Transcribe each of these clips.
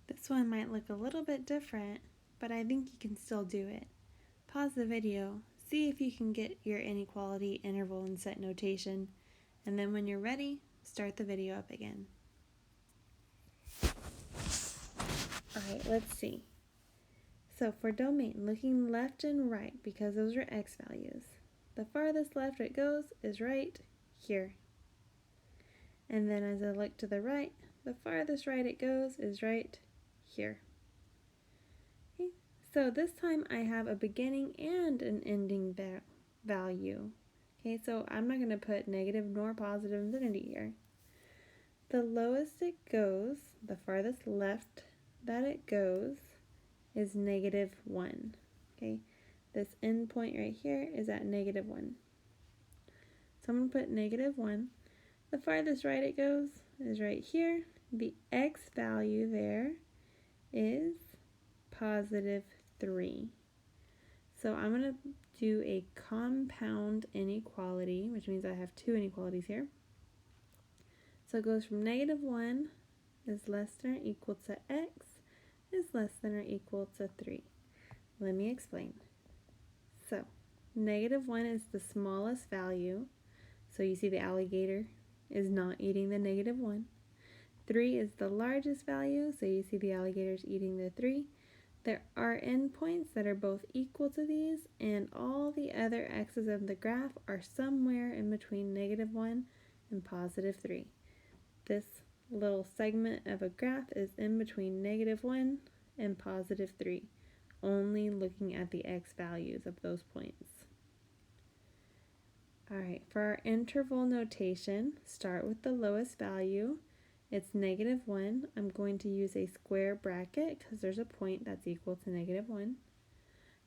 This one might look a little bit different, but I think you can still do it. Pause the video, see if you can get your inequality, interval, and set notation, and then when you're ready, start the video up again. Alright, let's see. So for domain, looking left and right, because those are x values, the farthest left it goes is right here. And then as I look to the right, the farthest right it goes is right here. Okay, so this time I have a beginning and an ending value. Okay, so I'm not going to put negative nor positive infinity here. The lowest it goes, the farthest left that it goes, is -1. Okay, this end point right here is at -1. So I'm going to put -1. The farthest right it goes is right here. The x value there is +3. So I'm going to do a compound inequality, which means I have two inequalities here. So it goes from -1 is less than or equal to x is less than or equal to 3. Let me explain. So -1 is the smallest value. So you see the alligator is not eating the -1. 3 is the largest value, so you see the alligator is eating the 3. There are endpoints that are both equal to these, and all the other x's of the graph are somewhere in between -1 and +3. This little segment of a graph is in between -1 and +3, only looking at the x values of those points. Alright, for our interval notation, start with the lowest value. It's -1. I'm going to use a square bracket because there's a point that's equal to -1,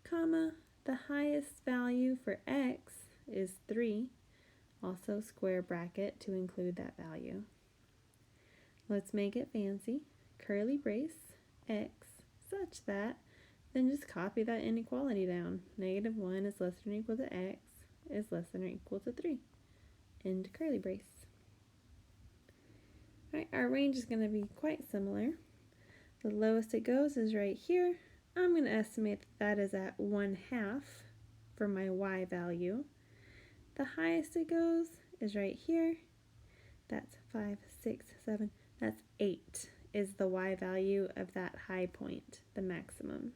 comma, the highest value for x is 3, also square bracket to include that value. Let's make it fancy. Curly brace x such that, then just copy that inequality down. -1 is less than or equal to x is less than or equal to 3. End curly brace. Alright, our range is going to be quite similar. The lowest it goes is right here. I'm going to estimate that is at 1/2 for my y value. The highest it goes is right here. That's 5, 6, 7, that's 8 is the y value of that high point, the maximum.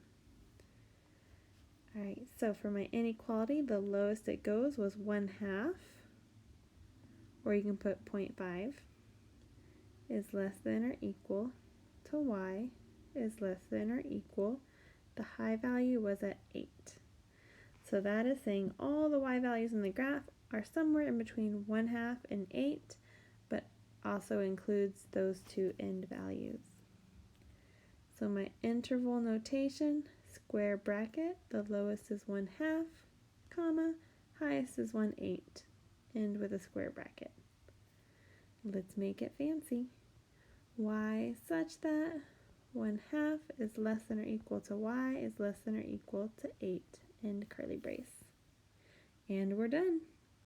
Alright, so for my inequality, the lowest it goes was 1/2, or you can put 0.5, is less than or equal to y is less than or equal. The high value was at 8. So that is saying all the y values in the graph are somewhere in between 1/2 and 8, but also includes those two end values. So my interval notation, square bracket, the lowest is 1/2, comma, highest is 1/8, end with a square bracket. Let's make it fancy. Y such that 1/2 is less than or equal to y is less than or equal to 8, end curly brace. And we're done.